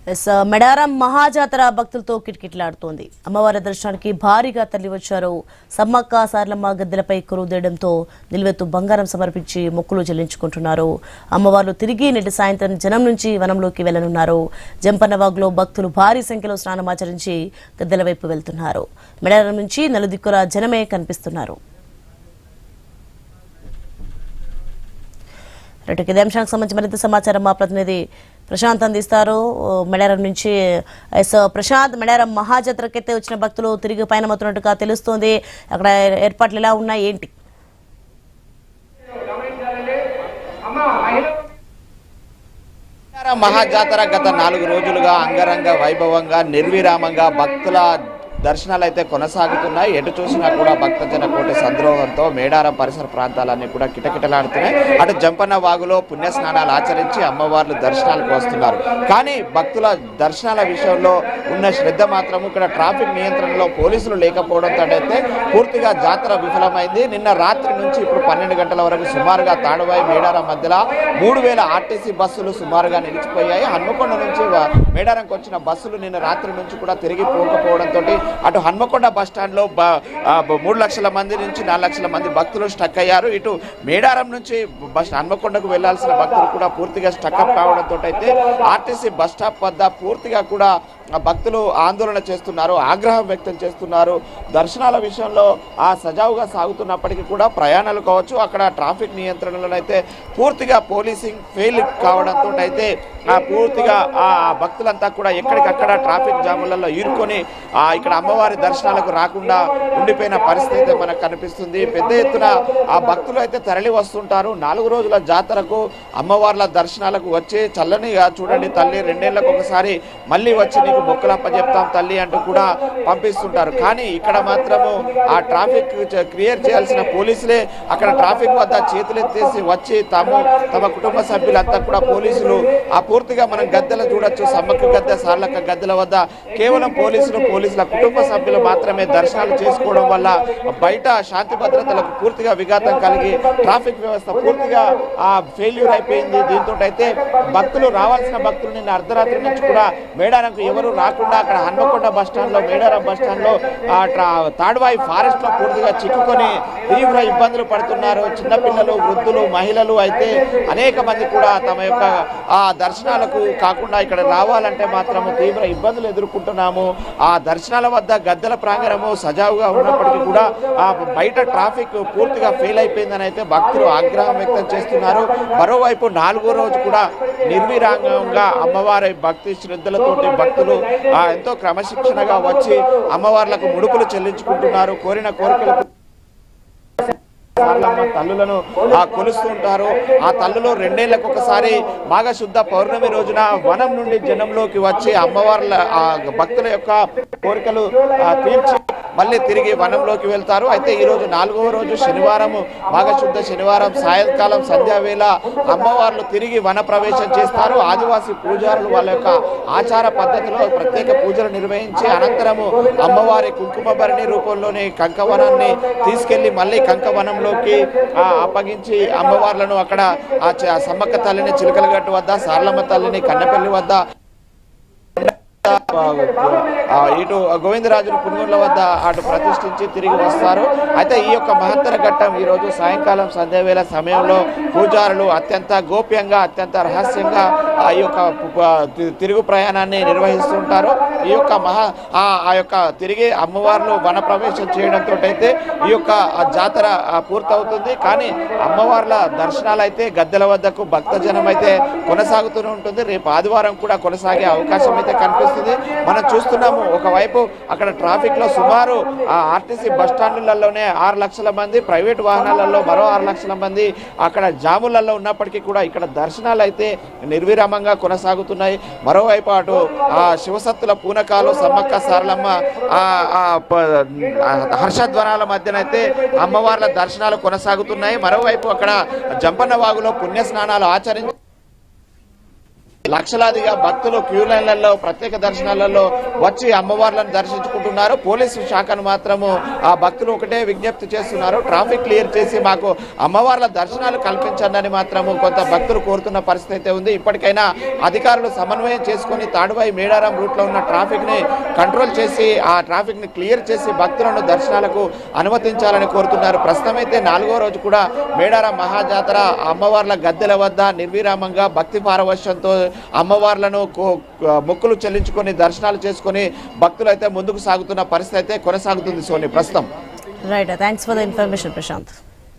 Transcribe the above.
మెడారం మహాజాతర భక్తులతో కిటకిటలాడుతోంది. అమ్మవారి దర్శనానికి భారీగా తరలివచ్చారు. సమ్మక్క సారలమ్మ గద్దెలపై కొలువుదేయడంతో నిలువెత్తు బంగారం సమర్పించి మొక్కులు చెల్లించుకుంటున్నారు. అమ్మవార్లు తిరిగి నేటి సాయంత్రం జనం నుంచి వనంలోకి వెళ్లనున్నారు. జంపన్నవాగులో భక్తులు భారీ సంఖ్యలో స్నానమాచరించి గద్దెల వైపు వెళ్తున్నారు. మెడారం నుంచి నలుదిక్కుల జనమే కనిపిస్తున్నారు. ఇదే అంశానికి సంబంధించి మరింత సమాచారం మా ప్రతినిధి ప్రశాంత్ అందిస్తారు. మెడారం నుంచి ప్రశాంత్, మెడారం మహాజాతరకైతే వచ్చిన భక్తులు తిరిగి పయనమవుతున్నట్టుగా తెలుస్తోంది. అక్కడ ఏర్పాట్లు ఎలా ఉన్నాయి, ఏంటి? మహాజాతర గత 4 రోజులుగా అంగరంగ వైభవంగా నిర్విరామంగా భక్తుల దర్శనాలు అయితే కొనసాగుతున్నాయి. ఎటు చూసినా కూడా భక్తజన కోటి సంద్రోహంతో మేడారం పరిసర ప్రాంతాలన్నీ కూడా కిటకిటలాడుతున్నాయి. అటు జంపన్న వాగులో పుణ్యస్నానాలు ఆచరించి అమ్మవార్లు దర్శనాలకు వస్తున్నారు. కానీ భక్తుల దర్శనాల విషయంలో ఉన్న శ్రద్ధ మాత్రం ఇక్కడ ట్రాఫిక్ నియంత్రణలో పోలీసులు లేకపోవడంతో అయితే పూర్తిగా జాతర విఫలమైంది. నిన్న రాత్రి నుంచి ఇప్పుడు 12 గంటల వరకు సుమారుగా తాడువాయి మేడారం మధ్యలో 3000 ఆర్టీసీ బస్సులు సుమారుగా నిలిచిపోయాయి. హన్మకొండ నుంచి మేడారంకి వచ్చిన బస్సులు నిన్న రాత్రి నుంచి కూడా తిరిగి పోకపోవడంతో అటు హన్మకొండ బస్టాండ్లో 3 లక్షల మంది నుంచి 4 లక్షల మంది భక్తులు స్టక్ అయ్యారు. ఇటు మేడారం నుంచి హన్మకొండకు వెళ్లాల్సిన భక్తులు కూడా పూర్తిగా స్టక్అప్ కావడంతో అయితే ఆర్టీసీ బస్ స్టాప్ వద్ద పూర్తిగా కూడా భక్తులు ఆందోళన చేస్తున్నారు, ఆగ్రహం వ్యక్తం చేస్తున్నారు. దర్శనాల విషయంలో సజావుగా సాగుతున్నప్పటికీ కూడా ప్రయాణాలు కావచ్చు, అక్కడ ట్రాఫిక్ నియంత్రణలోనైతే పూర్తిగా పోలీసింగ్ ఫెయిల్ కావడంతో అయితే పూర్తిగా భక్తులంతా కూడా ఎక్కడికక్కడ ట్రాఫిక్ జాములలో ఇరుక్కొని ఇక్కడ అమ్మవారి దర్శనాలకు రాకుండా ఉండిపోయిన పరిస్థితి అయితే మనకు కనిపిస్తుంది. పెద్ద ఎత్తున భక్తులు అయితే తరలి వస్తుంటారు. 4 రోజుల జాతరకు అమ్మవార్ల దర్శనాలకు వచ్చి చల్లనిగా చూడండి తల్లి, 2 ఏళ్లకు ఒకసారి మళ్ళీ వచ్చి నీకు మొక్కులప్ప చెప్తాం తల్లి అంటూ కూడా పంపిస్తుంటారు. కానీ ఇక్కడ మాత్రము ఆ ట్రాఫిక్ క్లియర్ చేయాల్సిన పోలీసులే అక్కడ ట్రాఫిక్ వద్ద చేతులెత్తేసి వచ్చి తమ కుటుంబ సభ్యులంతా కూడా పోలీసులు పూర్తిగా మనం గద్దెలు చూడొచ్చు. సమ్మక్క గద్దె, సార్లక్క గద్దెల వద్ద కేవలం పోలీసుల కుటుంబ సభ్యులు మాత్రమే దర్శనాలు చేసుకోవడం వల్ల బయట శాంతి భద్రతలకు పూర్తిగా విఘాతం కలిగి ట్రాఫిక్ వ్యవస్థ పూర్తిగా ఫెయిల్యూర్ అయిపోయింది. దీంతో అయితే భక్తులు రావాల్సిన భక్తులు నిన్న అర్ధరాత్రి నుంచి కూడా మేడారంకు ఎవరు రాకుండా అక్కడ హన్మకొండ బస్టాండ్లో మేడారం బస్టాండ్లో తాడువాయి ఫారెస్ట్ లో పూర్తిగా చిక్కుకొని తీవ్ర ఇబ్బందులు పడుతున్నారు. చిన్నపిల్లలు, వృద్ధులు, మహిళలు అయితే అనేక మంది కూడా తమ యొక్క దర్శనాలకు కాకుండా ఇక్కడ రావాలంటే మాత్రము తీవ్ర ఇబ్బందులు ఎదుర్కొంటున్నాము. ఆ దర్శనాల వద్ద గద్దెల ప్రాంగణము సజావుగా ఉన్నప్పటికీ కూడా బయట ట్రాఫిక్ పూర్తిగా ఫెయిల్ అయిపోయిందని అయితే భక్తులు ఆగ్రహం వ్యక్తం చేస్తున్నారు. మరోవైపు 4వ రోజు కూడా నిర్విరామంగా అమ్మవారి భక్తి శ్రద్ధలతోటి భక్తులు ఎంతో క్రమశిక్షణగా వచ్చి అమ్మవార్లకు ముడుపులు చెల్లించుకుంటున్నారు. కోరిన కోరికలకు తల్లులను కొలుస్తుంటారు. ఆ తల్లులు 2 ఏళ్లకు ఒకసారి మాఘశుద్ధ పౌర్ణమి రోజున వనం నుండి జనంలోకి వచ్చి అమ్మవార్ల భక్తుల యొక్క కోరికలు తీర్చి మళ్ళీ తిరిగి వనంలోకి వెళ్తారు. అయితే ఈ రోజు 4వ రోజు శనివారం, మాఘశుద్ధ శనివారం సాయంకాలం సంధ్యావేళ అమ్మవార్లు తిరిగి వన ప్రవేశం చేస్తారు. ఆదివాసీ పూజారులు వాళ్ళ యొక్క ఆచార పద్ధతిలో ప్రత్యేక పూజలు నిర్వహించి అనంతరము అమ్మవారి కుంకుమ భరణి రూపంలోని కంకవనాన్ని తీసుకెళ్లి మళ్ళీ కంకవనంలోకి అప్పగించి అమ్మవార్లను అక్కడ సమ్మక్క తల్లిని చిలకలగట్టు వద్ద, సారలమ్మ తల్లిని కన్నెపల్లి వద్ద, ఇటు గోవిందరాజును పునుగుల వద్ద అటు ప్రతిష్ఠించి తిరిగి వస్తారు. అయితే ఈ యొక్క మహత్తర ఘట్టం ఈరోజు సాయంకాలం సంధ్యావేళ సమయంలో పూజారులు అత్యంత గోప్యంగా, అత్యంత రహస్యంగా ఈ యొక్క తిరుగు ప్రయాణాన్ని నిర్వహిస్తుంటారు. ఈ యొక్క ఆ యొక్క తిరిగి అమ్మవార్లు వన ప్రవేశం చేయడంతో అయితే ఈ యొక్క జాతర పూర్తవుతుంది. కానీ అమ్మవార్ల దర్శనాలు అయితే గద్దెల వద్దకు భక్తజనం అయితే కొనసాగుతూనే ఉంటుంది. రేపు ఆదివారం కూడా కొనసాగే అవకాశం అయితే కనిపిస్తుంది. మనం చూస్తున్నాము, ఒకవైపు అక్కడ ట్రాఫిక్ లో సుమారు ఆర్టీసీ బస్టాండ్లలోనే 6 లక్షల మంది, ప్రైవేట్ వాహనాలలో మరో 6 లక్షల మంది అక్కడ జాములలో ఉన్నప్పటికీ కూడా ఇక్కడ దర్శనాలు అయితే నిర్విరామంగా కొనసాగుతున్నాయి. మరోవైపు అటు శివసత్తుల పూనకాలు, సమ్మక్క సారలమ్మ హర్షధ్వనాల మధ్యనైతే అమ్మవార్ల దర్శనాలు కొనసాగుతున్నాయి. మరోవైపు అక్కడ జంపన్న వాగులో పుణ్యస్నానాలు ఆచరించి లక్షలాదిగా భక్తులు క్యూ లైన్లలో ప్రత్యేక దర్శనాలలో వచ్చి అమ్మవార్లను దర్శించుకుంటున్నారు. పోలీసు శాఖను మాత్రము ఆ భక్తులు ఒకటే విజ్ఞప్తి చేస్తున్నారు, ట్రాఫిక్ క్లియర్ చేసి మాకు అమ్మవార్ల దర్శనాలు కల్పించండి అని మాత్రము కొంత భక్తులు కోరుతున్న పరిస్థితి అయితే ఉంది. ఇప్పటికైనా అధికారులు సమన్వయం చేసుకుని తాడువాయి మేడారం రూట్ లో ఉన్న ట్రాఫిక్ ని కంట్రోల్ చేసి ఆ ట్రాఫిక్ ని క్లియర్ చేసి భక్తులను దర్శనాలకు అనుమతించాలని కోరుతున్నారు. ప్రస్తుతం అయితే 4వ రోజు కూడా మేడారం మహాజాతర అమ్మవార్ల గద్దెల వద్ద నిర్విరామంగా భక్తి పారవశ్యంతో అమ్మవార్లను మొక్కులు చెల్లించుకొని దర్శనాలు చేసుకొని భక్తులు అయితే ముందుకు సాగుతున్న పరిస్థితి అయితే కొనసాగుతుంది. సోని ప్రస్తుతం right, thanks for the information Prashanth.